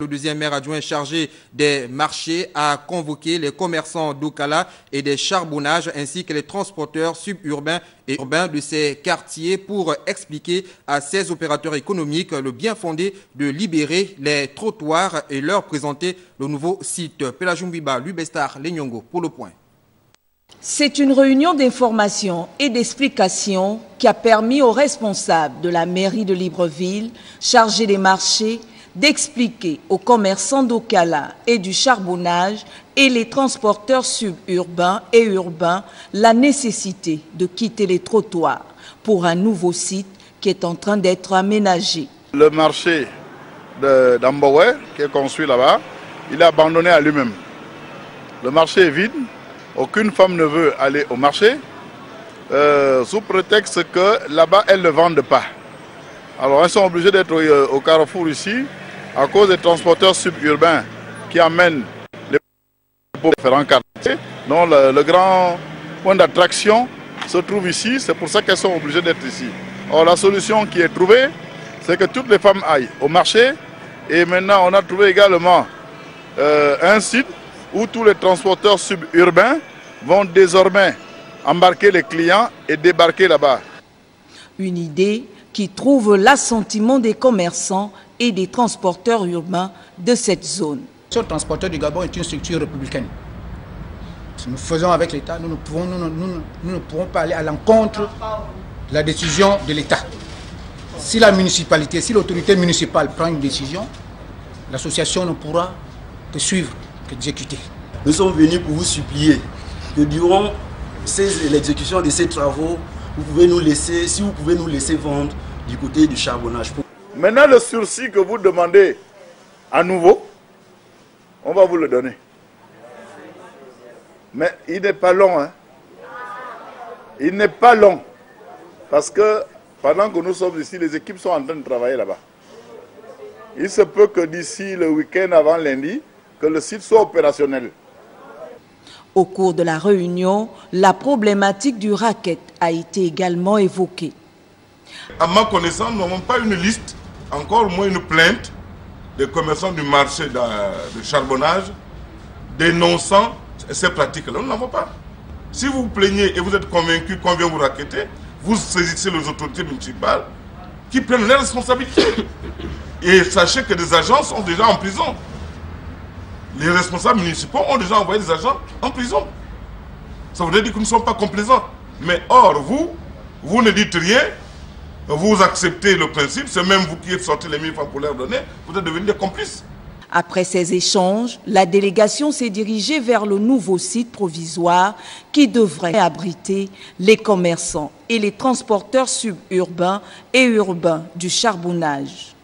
Le deuxième maire adjoint chargé des marchés a convoqué les commerçants d'Okala et des charbonnages ainsi que les transporteurs suburbains et urbains de ces quartiers pour expliquer à ces opérateurs économiques le bien fondé de libérer les trottoirs et leur présenter le nouveau site. Pelajumbiba, Lubestar, Lenyongo pour le point. C'est une réunion d'information et d'explication qui a permis aux responsables de la mairie de Libreville, chargés des marchés, d'expliquer aux commerçants d'Okala et du charbonnage et les transporteurs suburbains et urbains la nécessité de quitter les trottoirs pour un nouveau site qui est en train d'être aménagé. Le marché d'Ambaoué, qui est construit là-bas, il est abandonné à lui-même. Le marché est vide, aucune femme ne veut aller au marché, sous prétexte que là-bas, elles ne vendent pas. Alors, elles sont obligées d'être au carrefour ici, à cause des transporteurs suburbains qui amènent les différents quartiers. Donc le grand point d'attraction se trouve ici, c'est pour ça qu'elles sont obligées d'être ici. Or la solution qui est trouvée, c'est que toutes les femmes aillent au marché. Et maintenant on a trouvé également un site où tous les transporteurs suburbains vont désormais embarquer les clients et débarquer là-bas. Une idée qui trouve l'assentiment des commerçants et des transporteurs urbains de cette zone. Le transporteur du Gabon est une structure républicaine. Nous faisons avec l'État, nous ne pourrons pas aller à l'encontre de la décision de l'État. Si la municipalité, si l'autorité municipale prend une décision, l'association ne pourra que suivre, que exécuter. Nous sommes venus pour vous supplier que durant l'exécution de ces travaux, vous pouvez nous laisser, si vous pouvez nous laisser vendre du côté du charbonnage. Maintenant, le sursis que vous demandez à nouveau, on va vous le donner. Mais il n'est pas long. Hein? Il n'est pas long. Parce que pendant que nous sommes ici, les équipes sont en train de travailler là-bas. Il se peut que d'ici le week-end avant lundi, que le site soit opérationnel. Au cours de la réunion, la problématique du racket a été également évoquée. À ma connaissance, nous n'avons pas une liste, encore moins une plainte des commerçants du marché de charbonnage dénonçant ces pratiques-là. Nous n'avons pas. Si vous vous plaignez et vous êtes convaincu qu'on vient vous racketter, vous saisissez les autorités municipales qui prennent les responsabilités. Et sachez que des agents sont déjà en prison. Les responsables municipaux ont déjà envoyé des agents en prison. Ça voudrait dire que nous ne sommes pas complaisants. Mais or, vous ne dites rien, vous acceptez le principe, c'est même vous qui êtes sortis les 1000 francs pour leur donner, vous êtes devenus des complices. Après ces échanges, la délégation s'est dirigée vers le nouveau site provisoire qui devrait abriter les commerçants et les transporteurs suburbains et urbains du charbonnage.